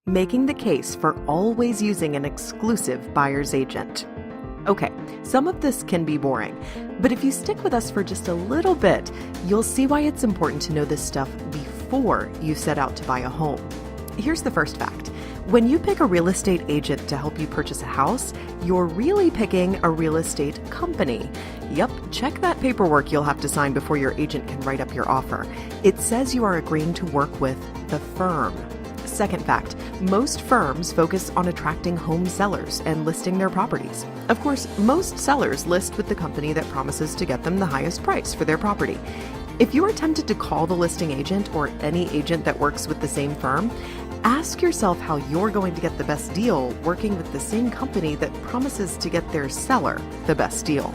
making the case for always using an exclusive buyer's agent. Okay, some of this can be boring, but if you stick with us for just a little bit, you'll see why it's important to know this stuff before you set out to buy a home. Here's the first fact. When you pick a real estate agent to help you purchase a house, you're really picking a real estate company. Yep, check that paperwork you'll have to sign before your agent can write up your offer. It says you are agreeing to work with the firm. Second fact, most firms focus on attracting home sellers and listing their properties. Of course, most sellers list with the company that promises to get them the highest price for their property. If you are tempted to call the listing agent or any agent that works with the same firm, ask yourself how you're going to get the best deal working with the same company that promises to get their seller the best deal.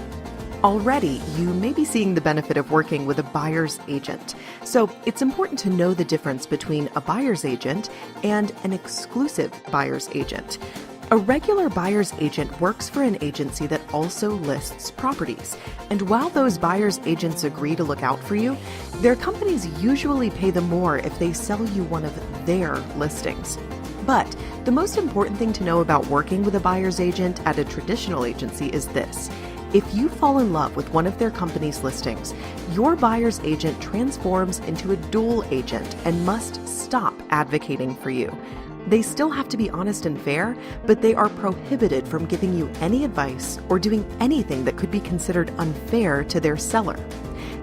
Already, you may be seeing the benefit of working with a buyer's agent. So it's important to know the difference between a buyer's agent and an exclusive buyer's agent. A regular buyer's agent works for an agency that also lists properties. And while those buyer's agents agree to look out for you, their companies usually pay them more if they sell you one of their listings. But the most important thing to know about working with a buyer's agent at a traditional agency is this. If you fall in love with one of their company's listings, your buyer's agent transforms into a dual agent and must stop advocating for you. They still have to be honest and fair, but they are prohibited from giving you any advice or doing anything that could be considered unfair to their seller.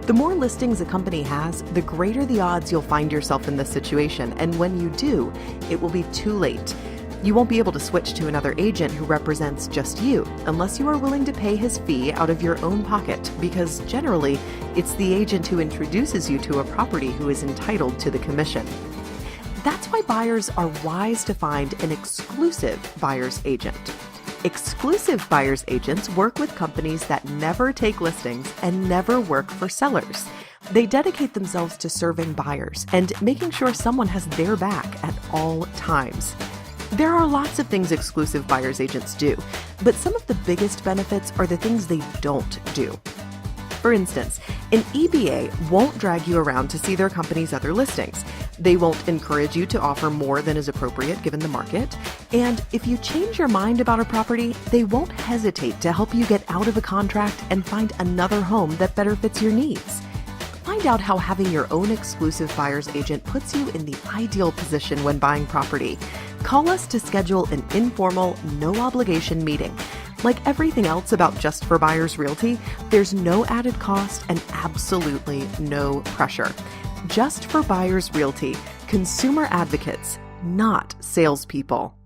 The more listings a company has, the greater the odds you'll find yourself in this situation, and when you do, it will be too late. You won't be able to switch to another agent who represents just you unless you are willing to pay his fee out of your own pocket, because generally, it's the agent who introduces you to a property who is entitled to the commission. That's why buyers are wise to find an exclusive buyer's agent. Exclusive buyer's agents work with companies that never take listings and never work for sellers. They dedicate themselves to serving buyers and making sure someone has their back at all times. There are lots of things exclusive buyer's agents do, but some of the biggest benefits are the things they don't do. For instance, an EBA won't drag you around to see their company's other listings. They won't encourage you to offer more than is appropriate given the market. And if you change your mind about a property, they won't hesitate to help you get out of a contract and find another home that better fits your needs. Find out how having your own exclusive buyer's agent puts you in the ideal position when buying property. Call us to schedule an informal, no-obligation meeting. Like everything else about Just for Buyers Realty, there's no added cost and absolutely no pressure. Just for Buyers Realty, consumer advocates, not salespeople.